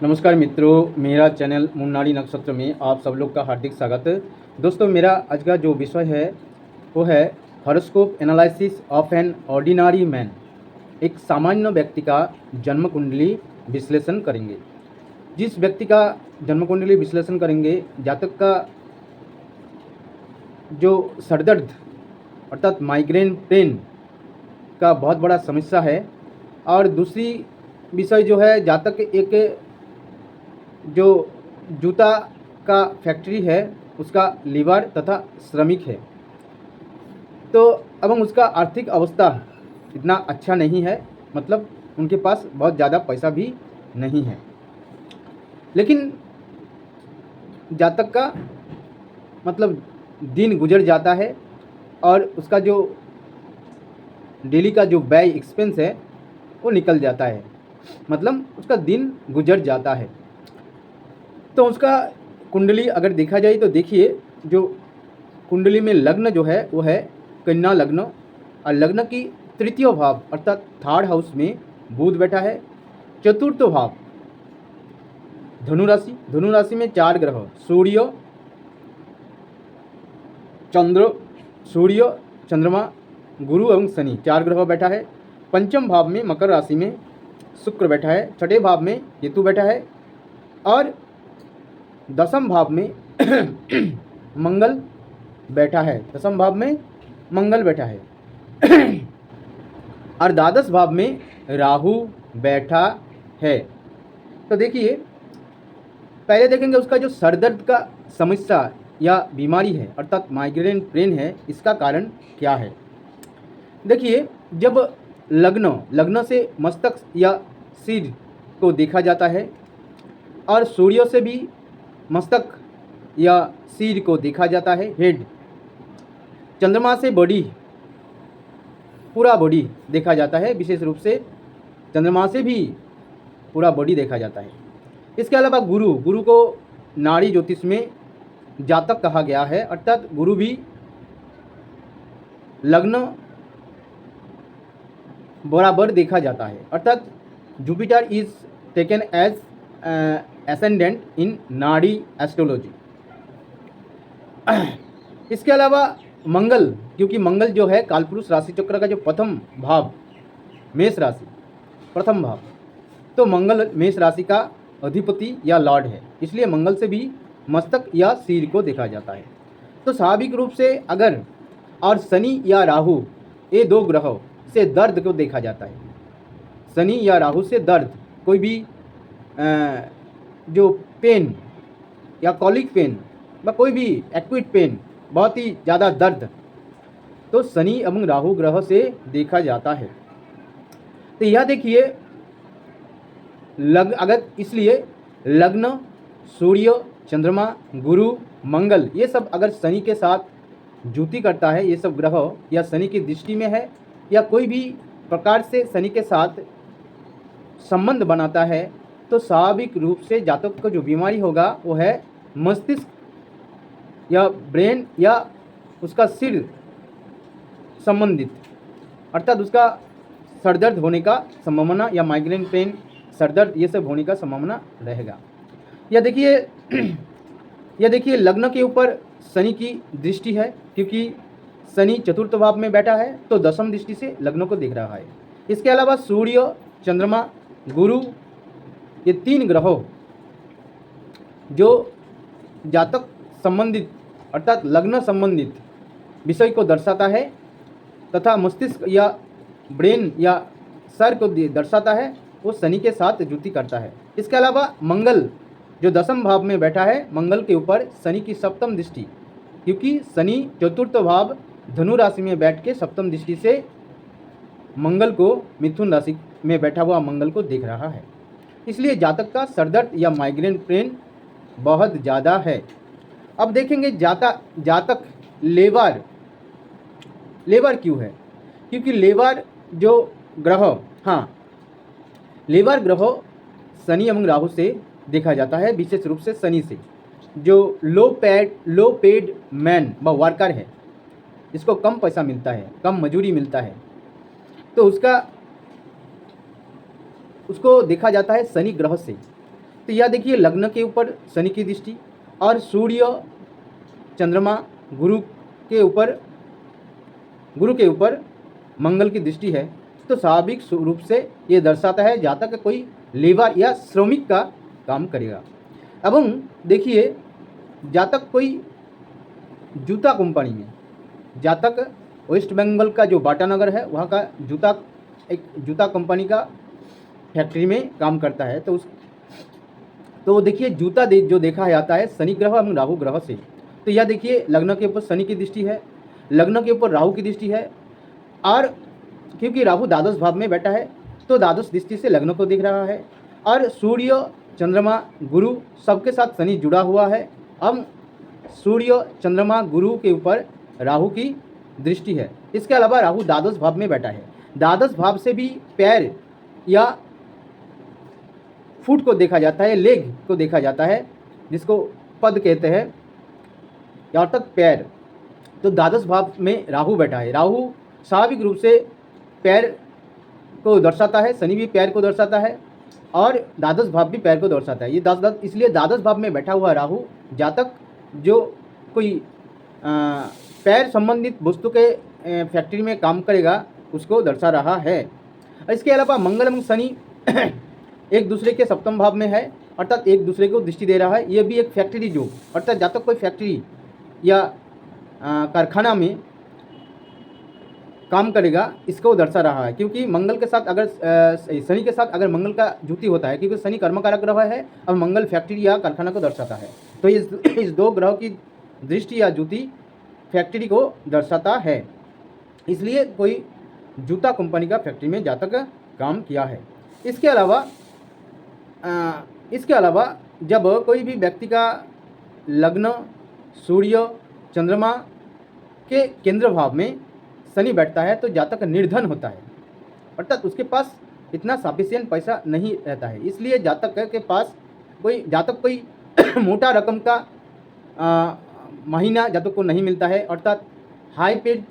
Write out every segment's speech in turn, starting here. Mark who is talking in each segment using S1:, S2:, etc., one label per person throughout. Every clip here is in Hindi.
S1: नमस्कार मित्रों, मेरा चैनल मुन्नारी नक्षत्र में आप सब लोग का हार्दिक स्वागत है। दोस्तों, मेरा आज का जो विषय है वो है horoscope analysis of an ordinary man. एक सामान्य व्यक्ति का जन्म कुंडली विश्लेषण करेंगे। जिस व्यक्ति का जन्म कुंडली विश्लेषण करेंगे, जातक का जो सरदर्द अर्थात माइग्रेन पेन का बहुत बड़ा समस्या है। और दूसरी विषय जो है, जातक एक जो जूता का फैक्ट्री है उसका लीवर तथा श्रमिक है, तो एवं उसका आर्थिक अवस्था इतना अच्छा नहीं है, मतलब उनके पास बहुत ज़्यादा पैसा भी नहीं है। लेकिन जातक का मतलब दिन गुजर जाता है और उसका जो डेली का जो व्यय एक्सपेंस है वो निकल जाता है, मतलब उसका दिन गुजर जाता है। तो उसका कुंडली अगर देखा जाए तो देखिए, जो कुंडली में लग्न जो है वो है कन्या लग्न, और लग्न की तृतीय भाव अर्थात थर्ड हाउस में बुध बैठा है। चतुर्थ भाव धनु राशि में 4 ग्रह सूर्य चंद्रमा गुरु एवं शनि 4 ग्रह बैठा है। पंचम भाव में मकर राशि में शुक्र बैठा है। छठे भाव में केतु बैठा है और दसम भाव में मंगल बैठा है। दसम भाव में मंगल बैठा है और द्वादश भाव में राहु बैठा है। तो देखिए, पहले देखेंगे उसका जो सरदर्द का समस्या या बीमारी है अर्थात माइग्रेन पेन है, इसका कारण क्या है। देखिए, जब लग्न से मस्तक या सिर को देखा जाता है और सूर्य से भी मस्तक या सिर को देखा जाता है, हेड। चंद्रमा से पूरा बॉडी देखा जाता है, विशेष रूप से चंद्रमा से भी पूरा बॉडी देखा जाता है। इसके अलावा गुरु को नाड़ी ज्योतिष में जातक कहा गया है, अर्थात गुरु भी लग्न बराबर देखा जाता है, अर्थात Jupiter is taken as ascendant in Nadi astrology. इसके अलावा मंगल, क्योंकि मंगल जो है कालपुरुष राशि चक्र का जो प्रथम भाव मेष राशि प्रथम भाव, तो मंगल मेष राशि का अधिपति या लॉर्ड है, इसलिए मंगल से भी मस्तक या सिर को देखा जाता है। तो स्वाभाविक रूप से अगर और शनि या राहु ये दो ग्रहों से दर्द को देखा जाता है। शनि या राहु से दर्द, कोई भी जो पेन या कॉलिक पेन व कोई भी एक्यूट पेन, बहुत ही ज़्यादा दर्द, तो शनि एवं राहु ग्रह से देखा जाता है। तो यह देखिए अगर इसलिए लग्न, सूर्य, चंद्रमा, गुरु, मंगल, ये सब अगर शनि के साथ जुति करता है, ये सब ग्रह या शनि की दृष्टि में है या कोई भी प्रकार से शनि के साथ संबंध बनाता है, तो स्वाभाविक रूप से जातक को जो बीमारी होगा वो है मस्तिष्क या ब्रेन या उसका सिर संबंधित, अर्थात उसका सरदर्द होने का संभावना या माइग्रेन पेन, सरदर्द, ये सब होने का संभावना रहेगा। या देखिए लग्न के ऊपर शनि की दृष्टि है, क्योंकि शनि चतुर्थ भाव में बैठा है, तो दसम दृष्टि से लग्न को देख रहा है। इसके अलावा सूर्य, चंद्रमा, गुरु, ये 3 ग्रहों जो जातक संबंधित अर्थात लग्न संबंधित विषय को दर्शाता है तथा मस्तिष्क या ब्रेन या सर को दर्शाता है, वो शनि के साथ जुति करता है। इसके अलावा मंगल जो दसम भाव में बैठा है, मंगल के ऊपर शनि की सप्तम दृष्टि, क्योंकि शनि चतुर्थ भाव धनु राशि में बैठ के सप्तम दृष्टि से मंगल को, मिथुन राशि में बैठा हुआ मंगल को देख रहा है, इसलिए जातक का सरदर्द या माइग्रेन पेन बहुत ज़्यादा है। अब देखेंगे जातक लेबर क्यों है, क्योंकि लेबर जो ग्रह, लेबर ग्रह शनि एवं राहु से देखा जाता है, विशेष रूप से शनि से। जो लो पेड मैन व वर्कर है, इसको कम पैसा मिलता है, कम मजूरी मिलता है, तो उसको देखा जाता है शनि ग्रह से। तो यह देखिए लग्न के ऊपर शनि की दृष्टि और सूर्य चंद्रमा गुरु के ऊपर मंगल की दृष्टि है। तो स्वाभाविक रूप से ये दर्शाता है जातक कोई लेबर या श्रमिक का काम करेगा। एवं देखिए जातक कोई जूता कंपनी में, जातक वेस्ट बंगाल का जो बाटानगर है वहाँ का एक जूता कंपनी का फैक्ट्री में काम करता है। तो देखिए जूता जो देखा जाता है शनि ग्रह एवं राहु ग्रह से। तो यह देखिए लग्न के ऊपर शनि की दृष्टि है, लग्न के ऊपर राहु की दृष्टि है, और क्योंकि राहु द्वादश भाव में बैठा है तो द्वादश दृष्टि से लग्न को देख रहा है, और सूर्य चंद्रमा गुरु सबके साथ शनि जुड़ा हुआ है। अब सूर्य चंद्रमा गुरु के ऊपर राहु की दृष्टि है। इसके अलावा राहु द्वादश भाव में बैठा है। द्वादश भाव से भी पैर या फुट को देखा जाता है, लेग को देखा जाता है, जिसको पद कहते हैं, अर्थात पैर। तो द्वादश भाव में राहु बैठा है। राहु स्वाभाविक रूप से पैर को दर्शाता है, शनि भी पैर को दर्शाता है और द्वादश भाव भी पैर को दर्शाता है। ये इसलिए द्वादश भाव में बैठा हुआ राहु जातक जो कोई पैर संबंधित वस्तु के फैक्ट्री में काम करेगा उसको दर्शा रहा है। इसके अलावा मंगल एवं शनि एक दूसरे के सप्तम भाव में है, अर्थात एक दूसरे को दृष्टि दे रहा है। ये भी एक फैक्ट्री जो, अर्थात जातक कोई फैक्ट्री या कारखाना में काम करेगा इसको दर्शा रहा है। क्योंकि मंगल के साथ अगर शनि के साथ अगर मंगल का जुति होता है, क्योंकि शनि कर्मकारक ग्रह है और मंगल फैक्ट्री या कारखाना को दर्शाता है, तो इस दो ग्रह की दृष्टि या जुति फैक्ट्री को दर्शाता है। इसलिए कोई जूता कंपनी का फैक्ट्री में जातक काम किया है। इसके अलावा जब कोई भी व्यक्ति का लग्न सूर्य चंद्रमा के केंद्र भाव में शनि बैठता है तो जातक निर्धन होता है, अर्थात उसके पास इतना सफिशिएंट पैसा नहीं रहता है। इसलिए जातक के पास कोई मोटा रकम का महीना जातक को नहीं मिलता है, अर्थात हाई पेड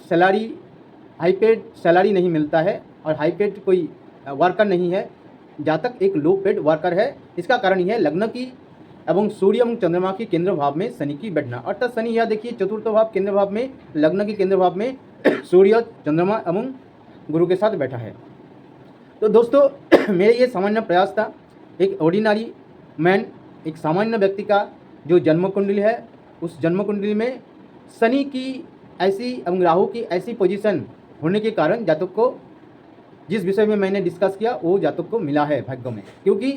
S1: सैलरी नहीं मिलता है और हाई पेड कोई वर्कर नहीं है, जातक एक लो पेड वर्कर है। इसका कारण यह है लग्न की एवं सूर्य एवं चंद्रमा की केंद्र भाव में शनि की बैठना, अर्थात शनि यह देखिए चतुर्थ भाव केंद्र भाव में, लग्न की केंद्र भाव में सूर्य चंद्रमा एवं गुरु के साथ बैठा है। तो दोस्तों मेरे ये सामान्य प्रयास था, एक ऑर्डिनरी मैन, एक सामान्य व्यक्ति का जो जन्म कुंडली है उस जन्म कुंडली में शनि की ऐसी एवं राहु की ऐसी पोजीशन होने के कारण जातक को जिस विषय में मैंने डिस्कस किया वो जातक को मिला है भाग्य में। क्योंकि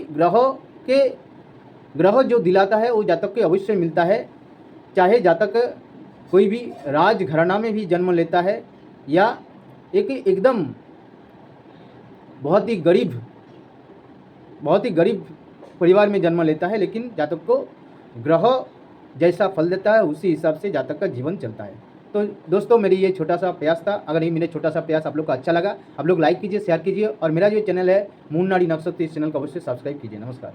S1: ग्रह जो दिलाता है वो जातक को अवश्य मिलता है, चाहे जातक कोई भी राज घराना में भी जन्म लेता है या एकदम बहुत ही गरीब परिवार में जन्म लेता है, लेकिन जातक को ग्रह जैसा फल देता है उसी हिसाब से जातक का जीवन चलता है। तो दोस्तों मेरी ये छोटा सा प्रयास था। अगर ये मेरा छोटा सा प्रयास आप लोग को अच्छा लगा, आप लोग लाइक कीजिए, शेयर कीजिए और मेरा जो चैनल है मून नाड़ी नक्षत्र, इस चैनल को अवश्य सब्सक्राइब कीजिए। नमस्कार।